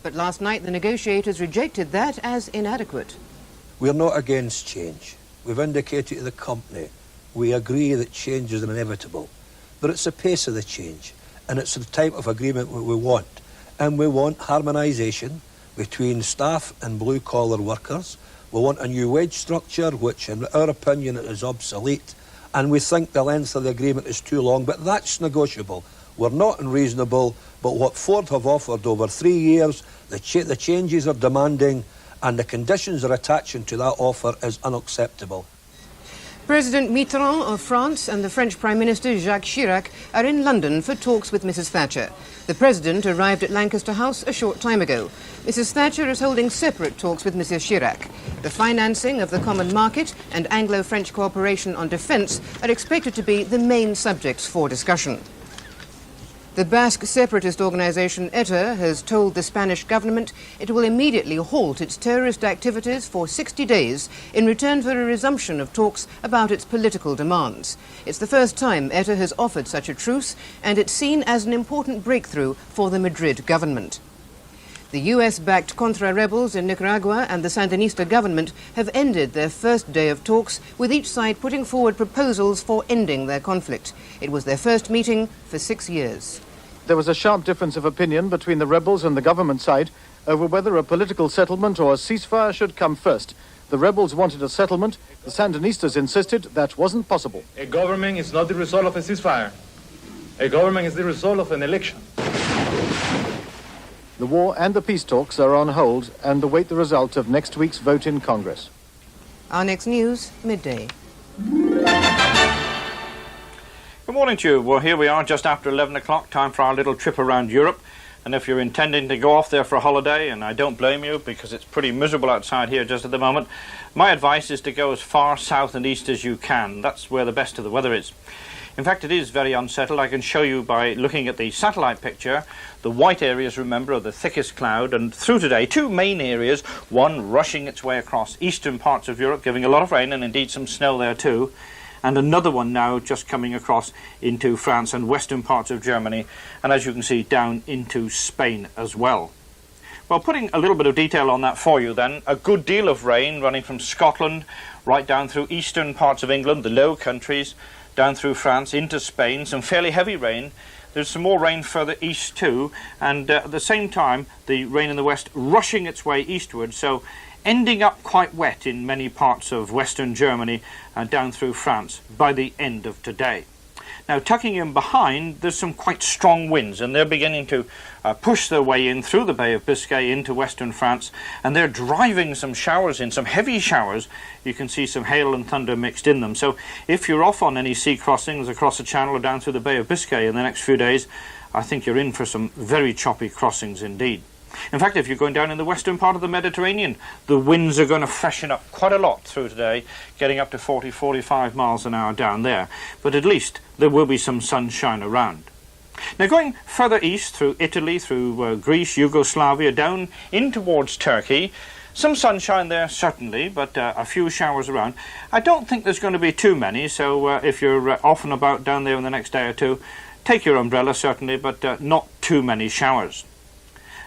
But last night the negotiators rejected that as inadequate. We're not against change. We've indicated to the company we agree that change is inevitable, but it's the pace of the change and it's the type of agreement we want. And we want harmonisation between staff and blue-collar workers. We want a new wage structure, which in our opinion is obsolete, and we think the length of the agreement is too long, but that's negotiable. We're not unreasonable, but what Ford have offered over 3 years, the changes are demanding, and the conditions are attaching to that offer is unacceptable. President Mitterrand of France and the French Prime Minister Jacques Chirac are in London for talks with Mrs. Thatcher. The President arrived at Lancaster House a short time ago. Mrs. Thatcher is holding separate talks with Mrs. Chirac. The financing of the common market and Anglo-French cooperation on defence are expected to be the main subjects for discussion. The Basque separatist organisation ETA has told the Spanish government it will immediately halt its terrorist activities for 60 days in return for a resumption of talks about its political demands. It's the first time ETA has offered such a truce, and it's seen as an important breakthrough for the Madrid government. The US-backed Contra rebels in Nicaragua and the Sandinista government have ended their first day of talks, with each side putting forward proposals for ending their conflict. It was their first meeting for 6 years. There was a sharp difference of opinion between the rebels and the government side over whether a political settlement or a ceasefire should come first. The rebels wanted a settlement. The Sandinistas insisted that wasn't possible. A government is not the result of a ceasefire. A government is the result of an election. The war and the peace talks are on hold and await the result of next week's vote in Congress. Our next news, midday. Good morning to you. Well, here we are just after 11 o'clock, time for our little trip around Europe. And if you're intending to go off there for a holiday, and I don't blame you because it's pretty miserable outside here just at the moment, my advice is to go as far south and east as you can. That's where the best of the weather is. In fact, it is very unsettled. I can show you by looking at the satellite picture. The white areas, remember, are the thickest cloud, and through today, two main areas, one rushing its way across eastern parts of Europe, giving a lot of rain and indeed some snow there too, and another one now just coming across into France and western parts of Germany, and as you can see, down into Spain as well. Well, putting a little bit of detail on that for you then, a good deal of rain running from Scotland right down through eastern parts of England, the Low Countries, down through France into Spain, some fairly heavy rain. There's some more rain further east too, and at the same time the rain in the west rushing its way eastward, so ending up quite wet in many parts of western Germany and down through France by the end of today. Now, tucking in behind, there's some quite strong winds, and they're beginning to push their way in through the Bay of Biscay into western France, and they're driving some showers in, some heavy showers. You can see some hail and thunder mixed in them. So if you're off on any sea crossings across the Channel or down through the Bay of Biscay in the next few days, I think you're in for some very choppy crossings indeed. In fact, if you're going down in the western part of the Mediterranean, the winds are going to freshen up quite a lot through today, getting up to 40, 45 miles an hour down there. But at least there will be some sunshine around. Now, going further east through Italy, through Greece, Yugoslavia, down in towards Turkey, some sunshine there certainly, but a few showers around. I don't think there's going to be too many, so if you're off and about down there in the next day or two, take your umbrella certainly, but not too many showers.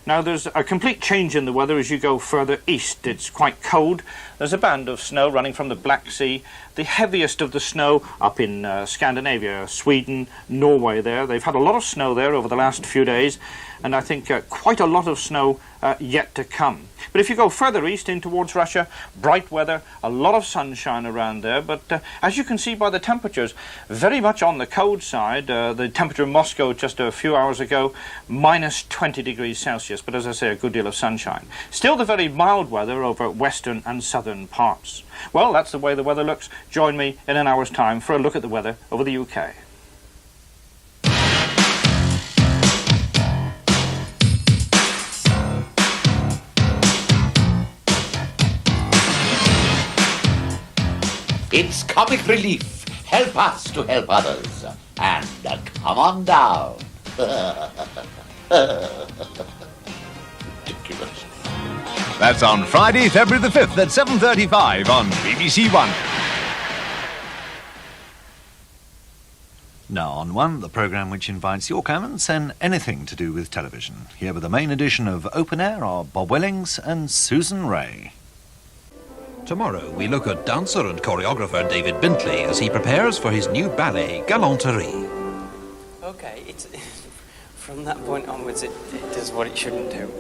Now, there's a complete change in the weather as you go further east. It's quite cold. There's a band of snow running from the Black Sea, the heaviest of the snow up in Scandinavia, Sweden, Norway there. They've had a lot of snow there over the last few days, and I think quite a lot of snow yet to come. But if you go further east in towards Russia, bright weather, a lot of sunshine around there, but as you can see by the temperatures, very much on the cold side. The temperature in Moscow just a few hours ago, minus 20 degrees Celsius, but as I say, a good deal of sunshine. Still the very mild weather over western and southern parts. Well, that's the way the weather looks. Join me in an hour's time for a look at the weather over the UK. It's comic relief. Help us to help others. And come on down. Ridiculous. That's on Friday, February the 5th at 7:35 on BBC One. Now on One, the programme which invites your comments and anything to do with television. Here with the main edition of Open Air are Bob Wellings and Susan Ray. Tomorrow we look at dancer and choreographer David Bintley as he prepares for his new ballet, Galanterie. Okay, it's from that point onwards it does what it shouldn't do.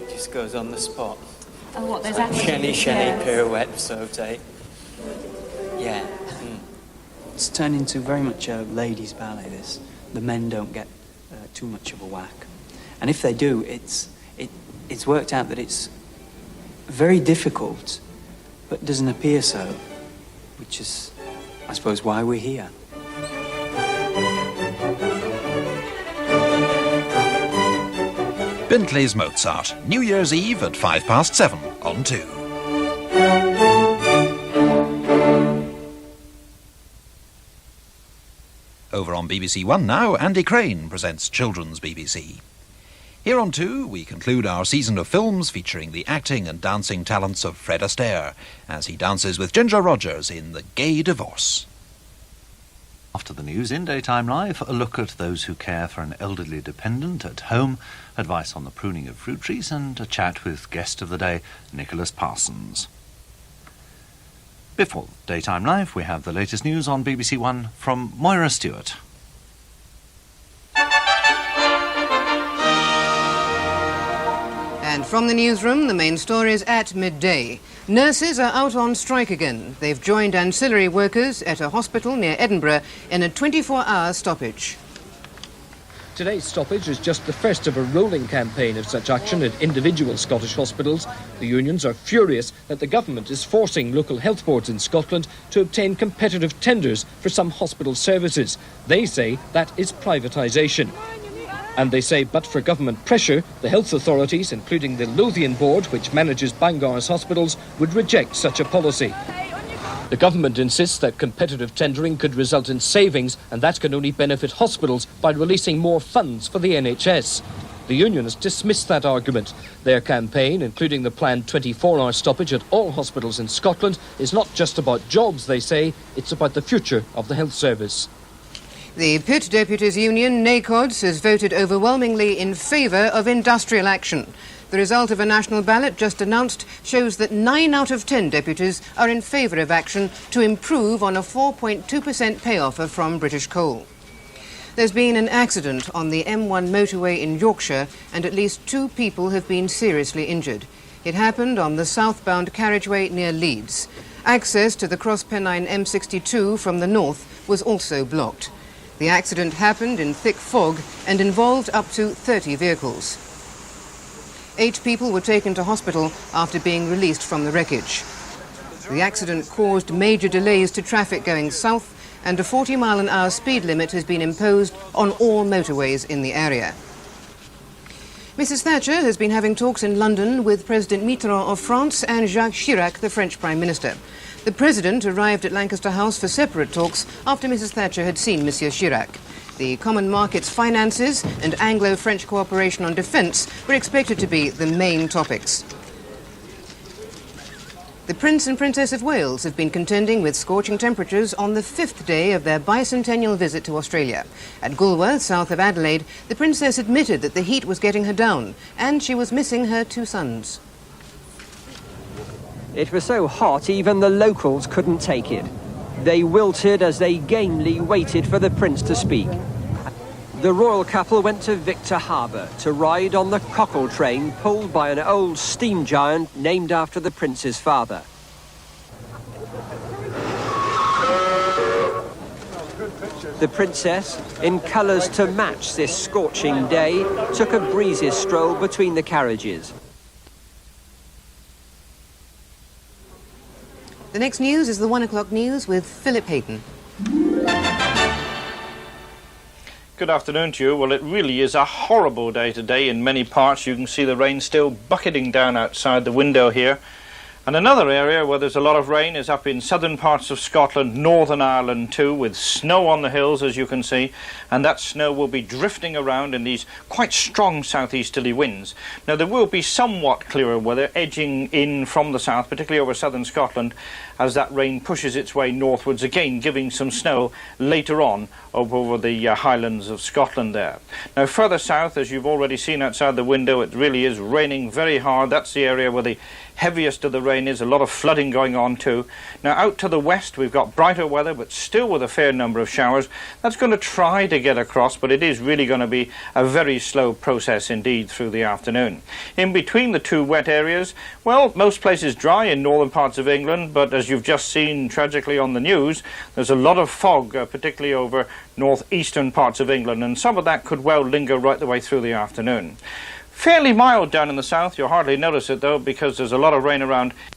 It just goes on the spot. Oh, what, there's actually... Shenny, pirouette, saute. Yeah. It's turned into very much a ladies' ballet, this. The men don't get too much of a whack. And if they do, it's worked out that it's very difficult, but doesn't appear so, which is, I suppose, why we're here. Bintley's Mozart, New Year's Eve at 7:05 on 2. Over on BBC One now, Andy Crane presents Children's BBC. Here on 2, we conclude our season of films featuring the acting and dancing talents of Fred Astaire as he dances with Ginger Rogers in The Gay Divorce. After the news in Daytime Live, a look at those who care for an elderly dependent at home, advice on the pruning of fruit trees, and a chat with guest of the day, Nicholas Parsons. Before Daytime Live, we have the latest news on BBC One from Moira Stewart. And from the newsroom, the main stories at midday. Nurses are out on strike again. They've joined ancillary workers at a hospital near Edinburgh in a 24-hour stoppage. Today's stoppage is just the first of a rolling campaign of such action at individual Scottish hospitals. The unions are furious that the government is forcing local health boards in Scotland to obtain competitive tenders for some hospital services. They say that is privatisation. And they say, but for government pressure, the health authorities, including the Lothian Board, which manages Bangor's hospitals, would reject such a policy. The government insists that competitive tendering could result in savings, and that can only benefit hospitals by releasing more funds for the NHS. The unions dismissed that argument. Their campaign, including the planned 24-hour stoppage at all hospitals in Scotland, is not just about jobs, they say, it's about the future of the health service. The Pit Deputies Union, NACODS, has voted overwhelmingly in favour of industrial action. The result of a national ballot just announced shows that 9 out of 10 deputies are in favour of action to improve on a 4.2% pay offer from British Coal. There's been an accident on the M1 motorway in Yorkshire and at least 2 people have been seriously injured. It happened on the southbound carriageway near Leeds. Access to the Cross Pennine M62 from the north was also blocked. The accident happened in thick fog and involved up to 30 vehicles. 8 people were taken to hospital after being released from the wreckage. The accident caused major delays to traffic going south, and a 40-mile-an-hour speed limit has been imposed on all motorways in the area. Mrs. Thatcher has been having talks in London with President Mitterrand of France and Jacques Chirac, the French Prime Minister. The President arrived at Lancaster House for separate talks after Mrs. Thatcher had seen Monsieur Chirac. The common markets finances and Anglo-French cooperation on defence were expected to be the main topics. The Prince and Princess of Wales have been contending with scorching temperatures on the 5th day of their bicentennial visit to Australia. At Gulworth, south of Adelaide, the Princess admitted that the heat was getting her down and she was missing her 2 sons. It was so hot even the locals couldn't take it. They wilted as they gamely waited for the Prince to speak. The royal couple went to Victor Harbour to ride on the cockle train pulled by an old steam giant named after the Prince's father. The Princess, in colours to match this scorching day, took a breezy stroll between the carriages. The next news is the 1 o'clock news with Philip Hayton. Good afternoon to you. Well, it really is a horrible day today in many parts. You can see the rain still bucketing down outside the window here. And another area where there's a lot of rain is up in southern parts of Scotland, Northern Ireland too, with snow on the hills, as you can see, and that snow will be drifting around in these quite strong southeasterly winds. Now there will be somewhat clearer weather edging in from the south, particularly over southern Scotland, as that rain pushes its way northwards, again giving some snow later on over the highlands of Scotland there. Now further south, as you've already seen outside the window, it really is raining very hard. That's the area where the heaviest of the rain is, a lot of flooding going on too. Now out to the west we've got brighter weather, but still with a fair number of showers. That's going to try to get across, but it is really going to be a very slow process indeed through the afternoon. In between the two wet areas, well, most places dry in northern parts of England, but as you've just seen tragically on the news, there's a lot of fog, particularly over northeastern parts of England, and some of that could well linger right the way through the afternoon. Fairly mild down in the south. You'll hardly notice it though, because there's a lot of rain around